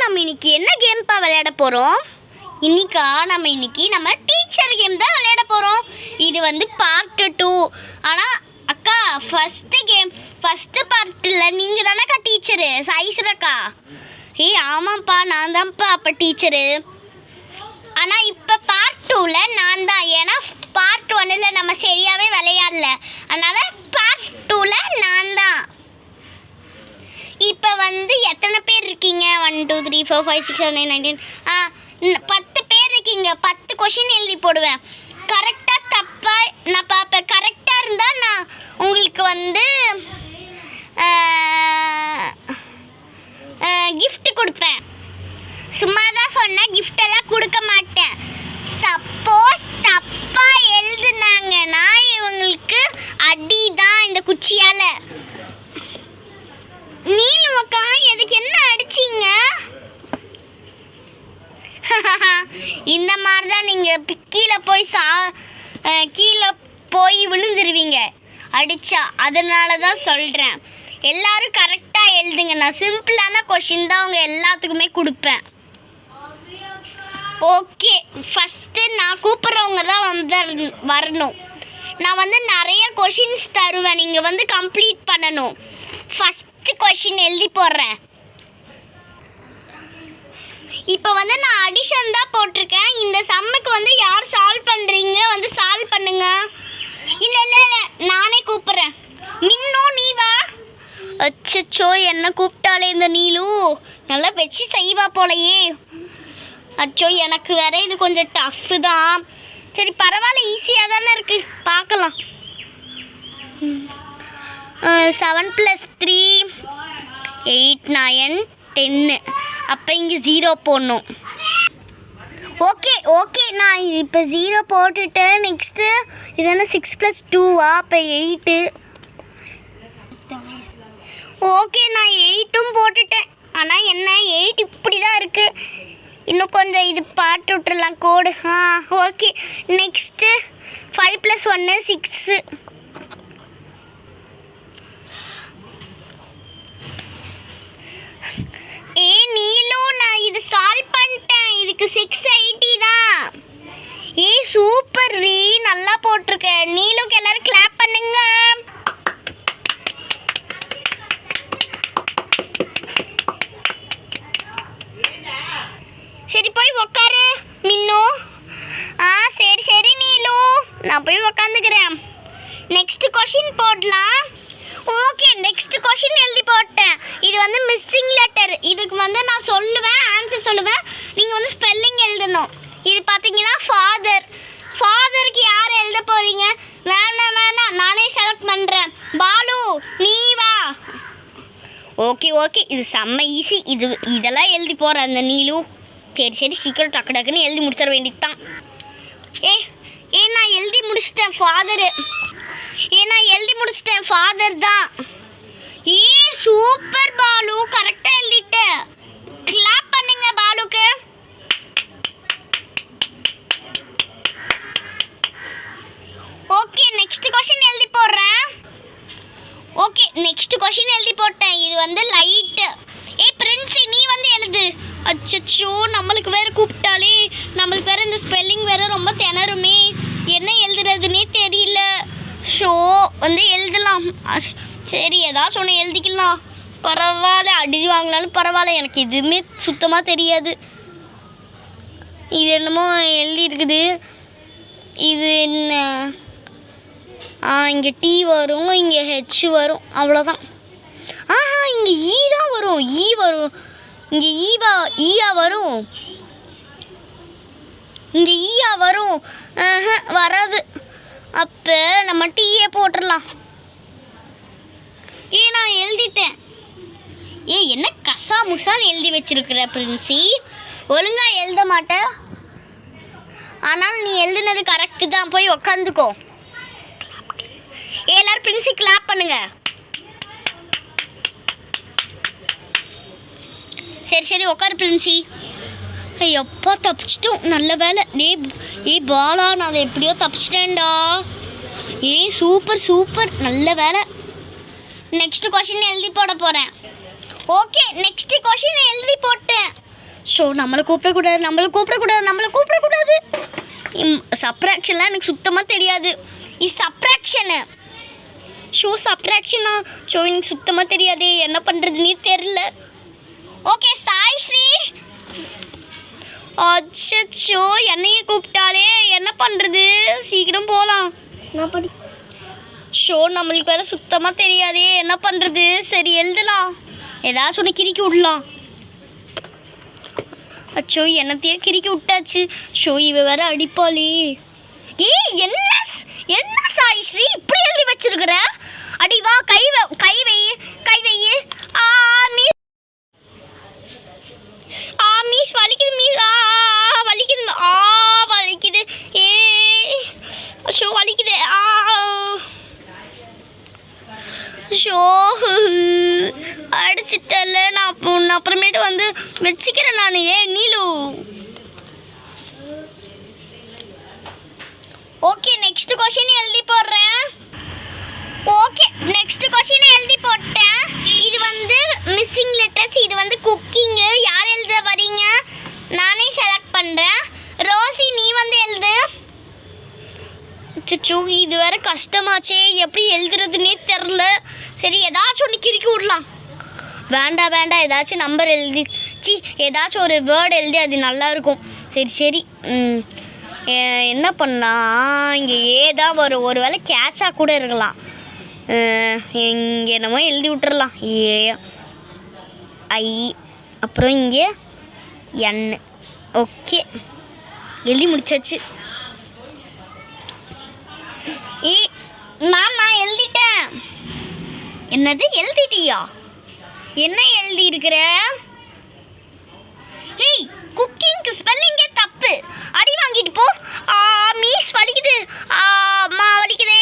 நம்ம இன்னைக்கு என்ன கேம்ப்பா விளையாட போகிறோம்? இன்னைக்கு நம்ம டீச்சர் கேம் தான் விளையாட போகிறோம். இது வந்து பார்ட் 2. ஆனால் அக்கா ஃபஸ்ட்டு பார்ட்டில் நீங்கள் தானேக்கா டீச்சரு ஐஸ்வர்யாக்கா? ஆமாம்ப்பா, நான் தான்ப்பா அப்போ டீச்சரு. ஆனால் இப்போ பார்ட் 2ல் நான் தான். ஏன்னா பார்ட் 1ல் நம்ம சரியாகவே விளையாடல, அதனால் பார்ட் 2ல் நான் தான். இப்போ வந்து எத்தனை பேர் இருக்கீங்க? 1 2 3 4 5 6 7 8 9 10 பேர் இருக்கீங்க. 10 கொஷின் எழுதி போடுவேன். கரெக்டாக தப்பாக நான் பார்ப்பேன். கரெக்டாக இருந்தால் நான் உங்களுக்கு வந்து கிஃப்ட் கொடுப்பேன். சும்மா தான் சொன்னேன், கிஃப்டெல்லாம் கொடுக்க மாட்டேன். சப்போஸ் தப்பாக எழுதுனாங்கன்னா இவங்களுக்கு அடி தான் இந்த குச்சியால். நீலுவக்கா எதுக்கு என்ன அடிச்சிங்க? இந்த மாதிரி தான் நீங்கள் கீழே போய் விழுந்துருவீங்க அடித்தா. அதனால தான் சொல்கிறேன், எல்லோரும் கரெக்டாக எழுதுங்க. நான் சிம்பிளான கொஷின் தான் அவங்க எல்லாத்துக்குமே கொடுப்பேன். ஓகே, ஃபஸ்ட்டு நான் கூப்பிட்றவங்க தான் வரணும். நான் வந்து நிறைய கொஷின்ஸ் தருவேன், நீங்கள் வந்து கம்ப்ளீட் பண்ணணும். ஃபஸ்ட்டு கொஷின் எழுதி போடுறேன். இப்போ வந்து நான் அடிஷன் தான் போட்டிருக்கேன். இந்த சம்முக்கு வந்து யார் சால்வ் பண்ணுறீங்க வந்து சால்வ் பண்ணுங்க. இல்லை நானே கூப்பிட்றேன். மின்னு நீ வா. அச்சோ, என்ன கூப்பிட்டாலே இந்த நீலு நல்லா வச்சு செய்வா போலையே. அச்சோ, எனக்கு வேற இது கொஞ்சம் டஃப்பு தான். சரி பரவாயில்ல, ஈஸியாக தானே இருக்குது, பார்க்கலாம். 7 + 3 8 9 10. அப்போ இங்கே 0 போடணும். ஓகே நான் இப்போ 0 போட்டுட்டேன். நெக்ஸ்ட்டு இதுனா 6 + 2 அப்போ 8. ஓகே, நான் 8ம் போட்டுட்டேன். ஆனால் என்ன 8 இப்படி தான் இருக்குது. இன்னும் கொஞ்சம் இது பாட்டு விட்டுறலாம் கோடு. Okay, next 5 + 1 6. நீலு, நான் இது சால்வ் பண்ணிட்டேன். இதுக்கு 680 தான். சூப்பர் ரீ, நல்லா போட்டிருக்க. நீலுக்கு எல்லாரும் கிளாப் பண்ணுங்க. சரி போய் உக்காரு மின்னு. சரி நீலு, நான் போய் உக்காந்துக்கிறேன். நெக்ஸ்ட் கொஷின் போடலாம். ஓகே, நெக்ஸ்ட் கொஷின் எழுதி போட்டேன். இது வந்து மிஸ்ஸிங் லெட்டர். இதுக்கு வந்து நான் சொல்லுவேன், ஆன்சர் சொல்லுவேன், நீங்கள் வந்து ஸ்பெல்லிங் எழுதணும். இது பார்த்தீங்கன்னா ஃபாதருக்கு யார் எழுத போகிறீங்க? வேணாம், நானே செலக்ட் பண்ணுறேன். பாலு நீ வா. ஓகே, இது செம்ம ஈஸி. இதெல்லாம் எழுதி போகிறேன் அந்த நீலு. சரி சீக்கிரம் டக்குன்னு எழுதி முடிச்சிட வேண்டியது தான். நான் எழுதி முடிச்சிட்டேன் ஃபாதர் தான். சூப்பர் பாலு, கரெக்டாக எழுதிட்டேன். கிளாப் பண்ணுங்க பாலுக்கு. ஓகே, நெக்ஸ்ட் கொஷின் எழுதி போடுறேன். இது வந்து லைட்டு. பிரின்சி நீ வந்து எழுது. அச்சோ, நம்மளுக்கு வேறு கூப்பிட்டாலே நம்மளுக்கு வேறு இந்த ஸ்பெல்லிங் வேறு ரொம்ப திணறுமே. என்ன எழுதுறதுன்னே தெரியல. வந்து எழுதலாம். சரி, ஏதாச்சும் ஒன்று எழுதிக்கலாம். பரவாயில்ல, அடிச்சு வாங்கினாலும் பரவாயில்ல, எனக்கு எதுவுமே சுத்தமாக தெரியாது. இது என்னமோ எழுதியிருக்குது. இது என்ன? இங்கே டி வரும், இங்கே ஹெச் வரும், அவ்வளோதான். இங்கே ஈ தான் வரும். இங்கே ஈயா வரும். இங்கே ஈயா வரும். வராது. அப்போ நம்ம டீயே போட்டுடலாம். நான் எழுதிட்டேன். என்ன கசா முசான்னு எழுதி வச்சிருக்கிற பிரின்சி? ஒழுங்காக எழுத மாட்டேன். ஆனால் நீ எழுதுனது கரெக்டு தான். போய் உக்காந்துக்கோ. எல்லாரும் பிரின்சி கிளாப் பண்ணுங்க. சரி உட்காரு பிரின்சி. எப்போ தப்பிச்சிட்டோம், நல்ல வேலை. பாலா, நான் அதை எப்படியோ தப்பிச்சிட்டேன்டா. சூப்பர் நல்ல வேலை. நெக்ஸ்ட் கொஷின் எழுதி போட போகிறேன். ஓகே நெக்ஸ்ட் क्वेश्चन எழுதி போட்டேன். ஸோ நம்மளை கூப்பிடக்கூடாது. சப்ராக்ஷன்லாம் எனக்கு சுத்தமாக தெரியாது. இது சப்ராக்ஷனு. ஷோ சப்ராக்ஷனா? ஸோ எனக்கு சுத்தமாக தெரியாது, என்ன பண்ணுறதுன்னே தெரில. ஓகே சாய் ஸ்ரீ. அச்சோ என்னையே கூப்பிட்டாலே என்ன பண்ணுறது? சீக்கிரம் போகலாம். நான் படி. ஷோ நம்மளுக்கு வேறு சுத்தமாக தெரியாதே, என்ன பண்ணுறது? சரி எழுதலாம், ஏதாச்சும் ஒன்று கிறுக்கி விடலாம். அச்சோ என்னத்தையே கிறுக்கி விட்டாச்சு. ஷோ இவ வேற அடிப்பாளே. ஏய் என்ன சாய்ஸ்ரீ இப்படி எழுதி வச்சிருக்கிற? அடி வா, கை வை. மீஸ் வலிக்குது மீஸ். வலிக்குது. ஏ ஷோ வலிக்குது. ஷோ அடிச்சிட்டல. நான் அப்புறமேட்டு வந்து வச்சுக்கிறேன் நான். நீலு. ஓகே நெக்ஸ்ட் क्वेश्चन எழுதி போடுறேன். ஓகே நெக்ஸ்ட் क्वेश्चन எழுதி போட்டேன். இது வந்து மிஸ்ஸிங் லெட்டர்ஸ், இது வந்து குக்கிங். யார் எழுத வரீங்க? நானே செலக்ட் பண்ணுறேன். ரோசி நீ வந்து எழுது. அச்சோ இது வேற கஷ்டமாச்சே, எப்படி எழுதுறதுன்னே தெரில. சரி ஏதாச்சும் ஒன்று கிறுக்கி விடலாம். வேண்டாம் ஏதாச்சும் நம்பர் எழுதி ஏதாச்சும் ஒரு வேர்டு எழுதி அது நல்லாயிருக்கும். சரி என்ன பண்ணலாம்? இங்கே ஏதான் வரும், ஒரு வேளை கேட்சாக கூட இருக்கலாம். இங்கே என்னமோ எழுதி விட்டுறலாம். ஐ அப்புறம் இங்கே என். ஓகே எழுதி முடிச்சாச்சு. நான் எழுதிட்டேன். என்னது எழுதிட்டியா? என்ன எழுதி இருக்கிற? ஏய் குக்கிங்க்கு ஸ்பெல்லிங்கே தப்பு. அடி வாங்கிட்டு போ. மீஸ் வலிக்குது. அம்மா வலிக்குதே.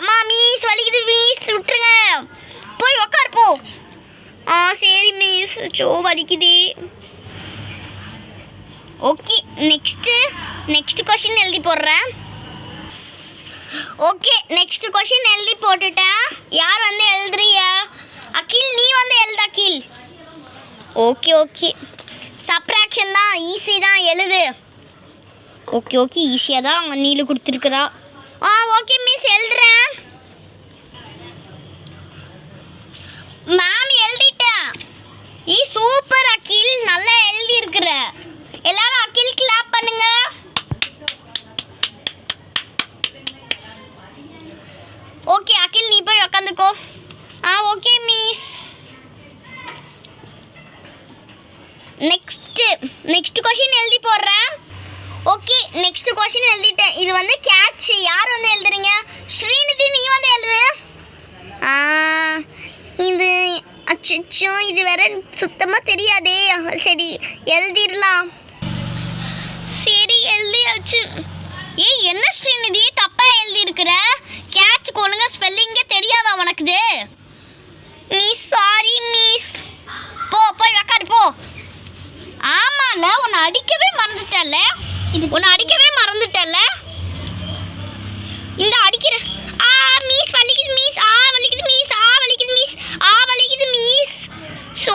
அம்மா மீஸ் வலிக்குது. மீஸ் விட்டுருங்க, போய் உக்கார் போ. சரி மீஸ். சோ வலிக்குதே. ஓகே நெக்ஸ்ட் क्वेश्चन எழுதி போடுறேன். ஓகே நெக்ஸ்ட் क्वेश्चन எழுதி போட்டுட்டேன். யார் வந்து எழுதுறீங்க? அகில் நீ வந்து எழுது அகில். ஓகே சப்ராக்ஷன் தான், ஈஸி தான், எழுது. ஓகே ஈஸியாக தான் அவங்க நீலு கொடுத்துருக்குறா. ஓகே மிஸ் எழுதுறேன். மேம் எழுதிட்டேன். சூப்பர் அகில், நல்லா எழுதி இருக்கிற. எல்லாரும் அகில் கிளாப் பண்ணுங்க. ஓகே அகில் நீ போய் உக்காந்துக்கோ. Okay miss. நெக்ஸ்ட் क्वेश्चन எழுதி போடுறேன். ஓகே நெக்ஸ்ட் क्वेश्चन எழுதிட்டேன். இது வந்து கேட்ச். யார் வந்து எழுதுறீங்க? ஸ்ரீநிதி நீ வந்து எழுது. இது அச்சோ இது வேற சுத்தமாக தெரியாதே. சரி எழுதிடலாம். சரி எழுதியாச்சு. என்ன ஸ்ரீநிதி தப்பாக எழுதியிருக்கிற? கேட்ச் ஒழுங்கா ஸ்பெல்லிங்கே தெரியாதா உனக்குது? Miss sorry miss. போய் உக்காரு போ. ஆமால உன்னை அடிக்கவே மறந்துட்டல. இந்த அடிக்கிறேன். மீஸ் வலிக்குது மீஸ். வலிக்குது மீஸ். வலிக்குது மீஸ். ஸோ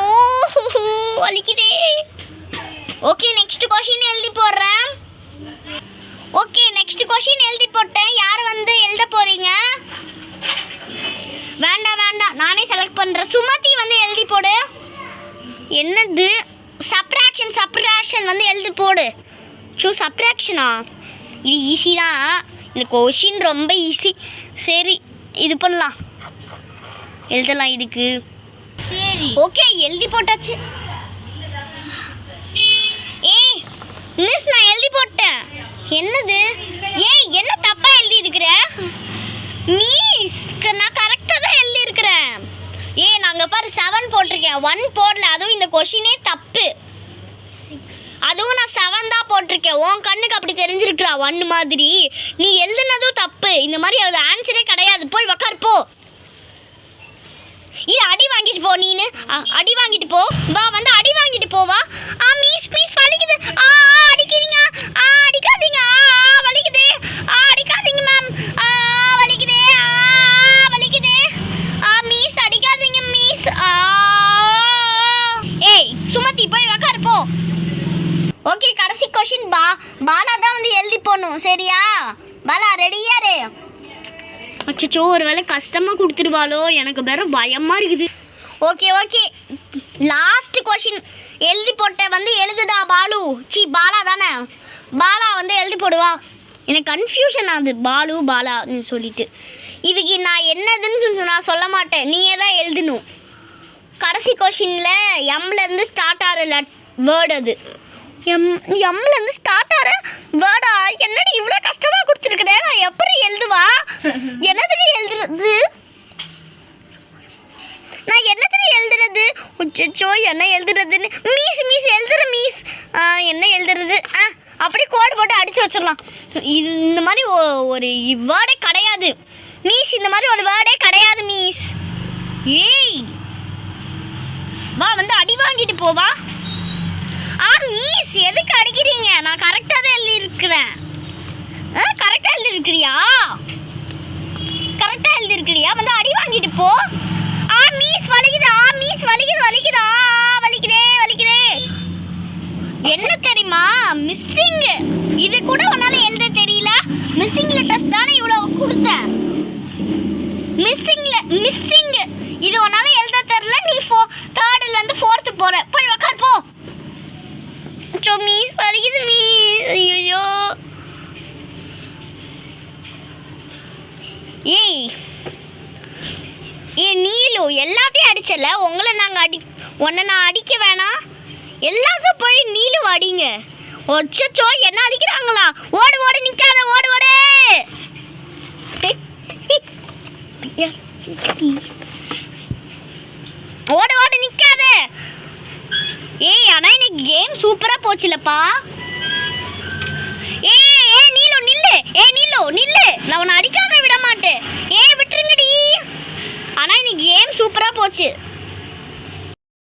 வலிக்குதே. ஓகே நெக்ஸ்ட் क्वेश्चन எழுதி போடுறேன். ஓகே நெக்ஸ்ட் क्वेश्चन எழுதி போட்டேன். யார் வந்து எழுத போறீங்க? வேண்டாம் நானே செலக்ட் பண்ணுறேன். சுமதி வந்து எழுதி போடு. என்னது சப்ராக்ஷன் வந்து எழுதி போடு. சப்ராக்ஷனா? இது ஈஸி தான். இந்த क्वेश्चन ரொம்ப ஈஸி. சரி இது பண்ணலாம், எழுதலாம் இதுக்கு. சரி ஓகே எழுதி போட்டாச்சு. மிஸ் நான் எழுதி போட்டேன். என்னது? என்ன தப்பா எழுதி இருக்கிற? மிஸ் நான் கரெக்டாக தான் எழுதி இருக்கிறேன். நாங்கள் பாரு 7 போட்டிருக்கேன், 1 போடல. அதுவும் இந்த क्वेश्चனே தப்பு. அதுவும் நான் 7 தான் போட்டிருக்கேன். உன் கண்ணுக்கு அப்படி தெரிஞ்சிருக்கிறா 1 மாதிரி. நீ எழுதுனதும் தப்பு. இந்த மாதிரி ஒரு ஆன்சரே கிடையாது. போய் உக்கார் போ. அடி வாங்கிட்டு போ. நீனு அடி வாங்கிட்டு போ. வா வந்து அடி வாங்கிட்டு போவா. மிஸ் வலிக்குது. அடிக்கிறீங்க. அடிக்காதீங்க. வலிக்குது. அடிக்காதீங்க மேம். வலிக்குது. வலிக்குது. மிஸ் அடிக்காதீங்க மிஸ். ஓகே, கடைசி கொஷின் பாலா தான் வந்து எழுதி போடணும். சரியா பாலா? ரெடியா இரு. அச்சோ, ஒரு வேளை கஷ்டமாக கொடுத்துருவாளோ, எனக்கு வேற பயமாக இருக்குது. ஓகே ஓகே, லாஸ்ட் கொஷின் எழுதி போட்ட வந்து எழுதுடா பாலு. பாலா தானே? பாலா வந்து எழுதி போடுவா. எனக்கு கன்ஃபியூஷன் ஆகுது பாலு பாலான்னு சொல்லிட்டு. இதுக்கு நான் என்னதுன்னு நான் சொல்ல மாட்டேன், நீங்கள் தான் எழுதணும். கடைசி கொஷினில் எம்லேருந்து ஸ்டார்ட் ஆகிற வேர்டு அது. எம்லேருந்து ஸ்டார்ட் ஆகிற வேர்டா? என்னடி இவ்வளோ கஷ்டமாக கொடுத்துருக்குறேன், நான் எப்படி எழுதுவா? என்னதுடி எழுதுறது? நான் என்னதுடி எழுதுறது? உச்சோ, என்ன எழுதுறதுன்னு மீஸ் எழுதுற மீஸ். என்ன எழுதுறது? அப்படி கோடு போட்டு அடித்து வச்சிடலாம். இந்த மாதிரி ஒரு வேர்டே கிடையாது மீஸ். இந்த மாதிரி ஒரு வேர்டே கிடையாது மீஸ். ஏய் வா, வந்து அடி வாங்கிட்டு போவா. மீஸ் எதுக்கு அடிக்கிறீங்க? நான் கரெக்டாக தான் எழுதியிருக்கிறேன். கரெக்டாக எழுதியிருக்கிறியா? கரெக்டாக எழுதியிருக்கிறியா? வந்து அடி வாங்கிட்டு போ. மீஸ் வலிக்குதா? மீஸ் வலிக்குதா? வலிக்குதே. என்ன தெரியுமா? மிஸ்ஸிங். இது கூட உன்னால எழுத தெரியல. மிஸ்ஸிங் லெட்டர்ஸ் தானே இவ்வளோ கொடுத்தேன். மிஸ்ஸிங் இது உன்னால எழுத தெரியல. நீ 3rd-லேருந்து 4th போற. போய் உக்கார் போ. மீஸ் வலிக்குது மீஸ். ஐயோ. ஏய் நீலு, எல்லாத்தையும் அடிச்சல. உன்னை நான் அடிக்க வேணாம். எல்லாத்தையும் போய் நீலு அடிங்க. ஒச்சோ, என்ன அடிக்கிறாங்களா? ஓடு நிக்காத, ஓடு. ஓடு நிக்காத. ஏய் ஆனா இன்னைக்கு கேம் சூப்பரா போச்சுலப்பா. ஏய் நீலு நில்லு. நான் உன்னை அடிக்காம விட மாட்டேன். விட்டுருங்கடி. ஆனா இன்னைக்கு கேம் சூப்பரா போச்சு.